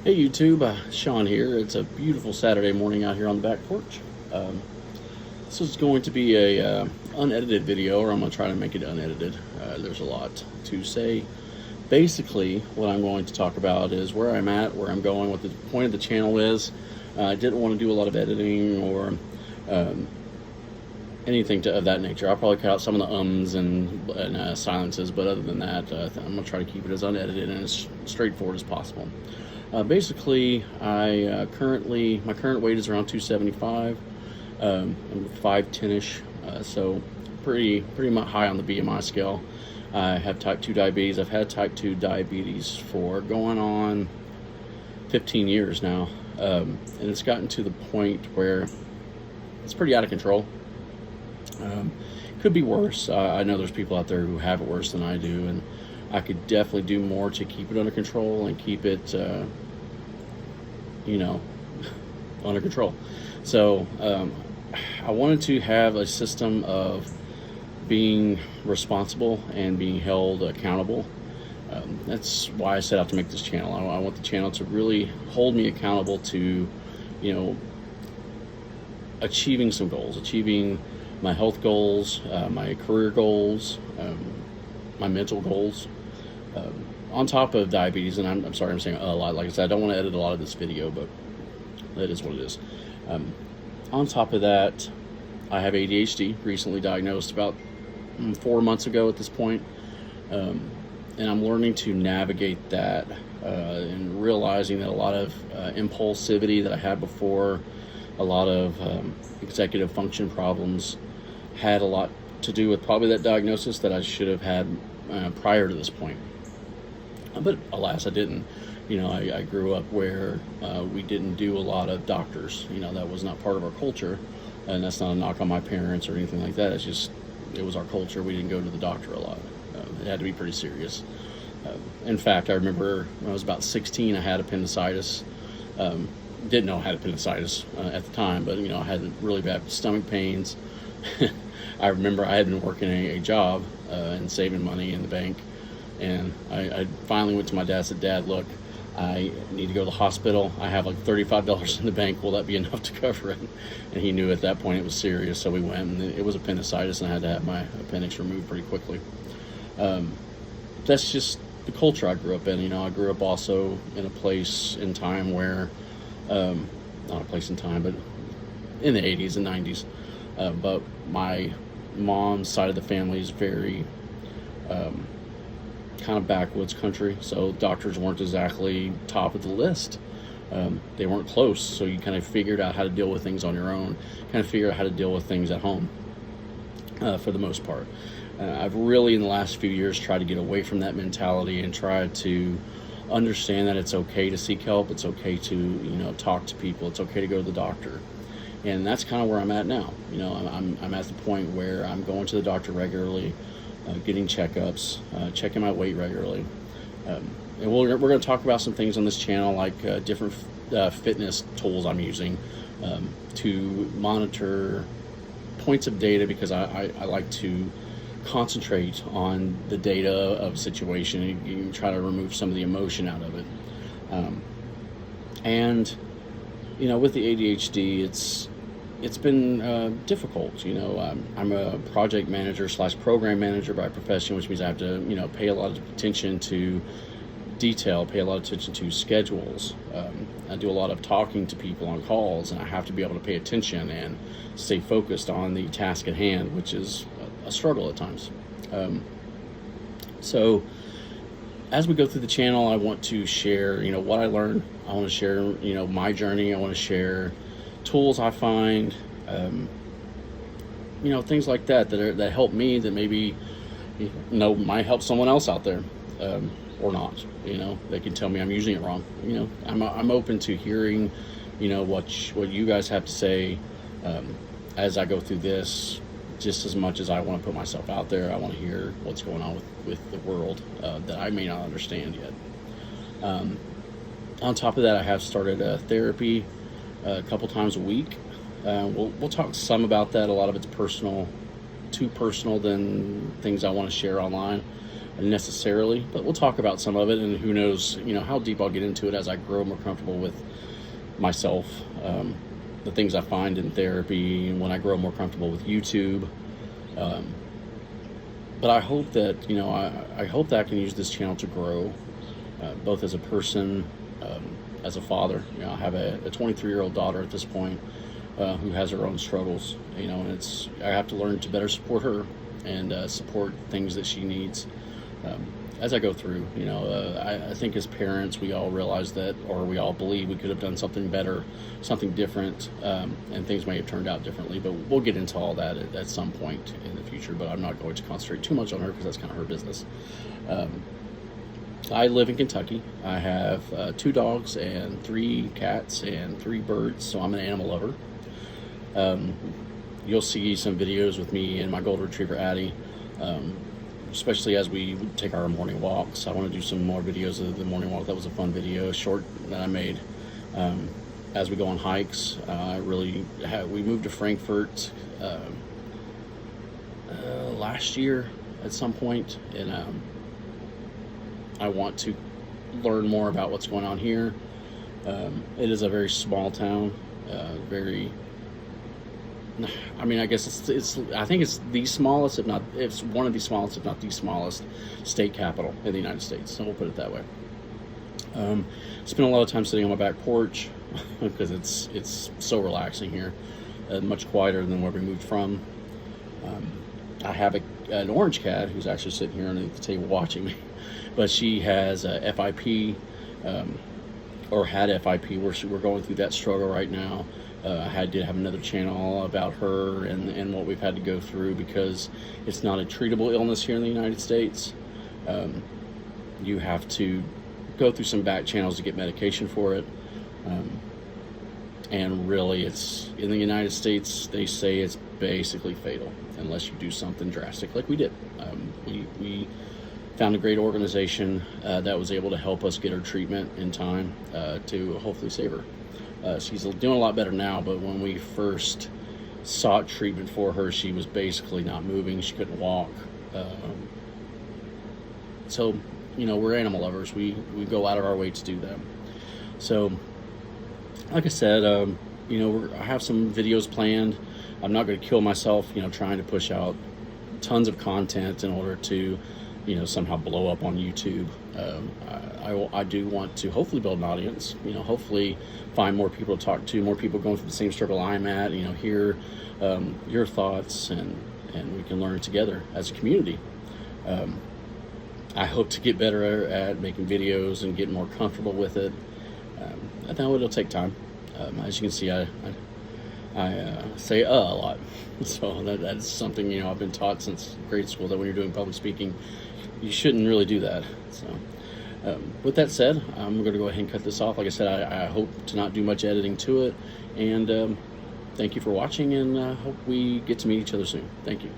Hey YouTube, Sean here. It's a beautiful Saturday morning out here on the back porch. Um, this is going to be a unedited video, or I'm going to try to make it unedited. There's a lot to say. Basically, what I'm going to talk about is where I'm at, where I'm going, what the point of the channel is. I didn't want to do a lot of editing or um, anything of that nature. I'll probably cut out some of the ums and silences, but other than that, I'm going to try to keep it as unedited and as straightforward as possible. Basically, my current weight is around 275. I'm 5'10"ish, so pretty much high on the BMI scale. I have type 2 diabetes. I've had type 2 diabetes for going on 15 years now, and it's gotten to the point where it's pretty out of control. Could be worse. I know there's people out there who have it worse than I do, and I could definitely do more to keep it under control and keep it, under control. So I wanted to have a system of being responsible and being held accountable. That's why I set out to make this channel. I want the channel to really hold me accountable to, achieving some goals, achieving my health goals, my career goals, my mental goals. On top of diabetes, and I'm sorry I'm saying a lot. Like I said, I don't want to edit a lot of this video, but that is what it is. On top of that, I have ADHD, recently diagnosed about 4 months ago at this point. And I'm learning to navigate that and realizing that a lot of impulsivity that I had before, a lot of executive function problems had a lot to do with probably that diagnosis that I should have had prior to this point. But alas, I didn't. I grew up where we didn't do a lot of doctors. That was not part of our culture, and that's not a knock on my parents or anything like that. It's just, it was our culture. We didn't go to the doctor a lot. It had to be pretty serious. In fact, I remember when I was about 16, I had appendicitis. Didn't know I had appendicitis at the time, but I had really bad stomach pains. I remember I had been working a job and saving money in the bank, and I finally went to my dad and said, "Dad, look, I need to go to the hospital. I have like $35 in the bank. Will that be enough to cover it?" And he knew at that point it was serious, so we went, and it was appendicitis, and I had to have my appendix removed pretty quickly. That's just the culture I grew up in. I grew up also in a place in time where, not a place in time, but in the 80s and 90s. But my mom's side of the family is very kind of backwoods country, so doctors weren't exactly top of the list. They weren't close, so you kind of figured out how to deal with things on your own, kind of figured out how to deal with things at home for the most part. I've really, in the last few years, tried to get away from that mentality and try to understand that it's okay to seek help, it's okay to talk to people, it's okay to go to the doctor. And that's kind of where I'm at now. I'm at the point where I'm going to the doctor regularly, getting checkups, checking my weight regularly. And we're going to talk about some things on this channel, like different fitness tools I'm using to monitor points of data, because I like to concentrate on the data of a situation and try to remove some of the emotion out of it. And with the ADHD, it's been difficult. I'm a project manager / program manager by profession, which means I have to pay a lot of attention to detail, pay a lot of attention to schedules. I do a lot of talking to people on calls, and I have to be able to pay attention and stay focused on the task at hand, which is a struggle at times. So as we go through the channel, I want to share what I learned. I want to share my journey. I want to share tools I find, things like that that help me, that maybe might help someone else out there, or not. They can tell me I'm using it wrong. I'm open to hearing what you guys have to say as I go through this. Just as much as I want to put myself out there, I want to hear what's going on with the world that I may not understand yet. On top of that, I have started therapy a couple times a week. We'll talk some about that. A lot of it's personal, too personal than things I want to share online. necessarily, but we'll talk about some of it, and who knows, how deep I'll get into it as I grow more comfortable with myself, the things I find in therapy, and when I grow more comfortable with YouTube. Um, but I hope that, I hope that I can use this channel to grow, both as a person, as a father. I have a 23-year-old daughter at this point, who has her own struggles, and I have to learn to better support her and support things that she needs. As I go through, I think as parents, we all realize that, or we all believe we could have done something better, something different, and things may have turned out differently, but we'll get into all that at some point in the future, but I'm not going to concentrate too much on her because that's kind of her business. I live in Kentucky. I have 2 dogs and 3 cats and 3 birds, so I'm an animal lover. You'll see some videos with me and my golden retriever Addie, especially as we take our morning walks. I want to do some more videos of the morning walk. That was a fun video, short, that I made. As we go on hikes, we moved to Frankfurt last year at some point, and I want to learn more about what's going on here. It is a very small town, I guess I think it's the smallest, if not, it's one of the smallest, if not the smallest state capital in the United States. So we'll put it that way. Spend a lot of time sitting on my back porch because it's so relaxing here, much quieter than where we moved from. I have an orange cat who's actually sitting here underneath the table watching me, but she has FIP, or had FIP. We're going through that struggle right now. I did have another channel about her and what we've had to go through, because it's not a treatable illness here in the United States. You have to go through some back channels to get medication for it. And really, it's in the United States, they say it's basically fatal unless you do something drastic like we did. We found a great organization that was able to help us get her treatment in time to hopefully save her. She's doing a lot better now, but when we first sought treatment for her, she was basically not moving. She couldn't walk. So, we're animal lovers. We go out of our way to do that. So, like I said, I have some videos planned. I'm not going to kill myself, trying to push out tons of content in order to, somehow blow up on YouTube. I do want to hopefully build an audience, hopefully find more people to talk to, more people going through the same struggle I'm at, hear your thoughts, and we can learn together as a community. I hope to get better at making videos and get more comfortable with it. I know it'll take time. As you can see, I say a lot. So that's something, I've been taught since grade school, that when you're doing public speaking, you shouldn't really do that. So with that said, I'm going to go ahead and cut this off. Like I said, I hope to not do much editing to it. And thank you for watching, and hope we get to meet each other soon. Thank you.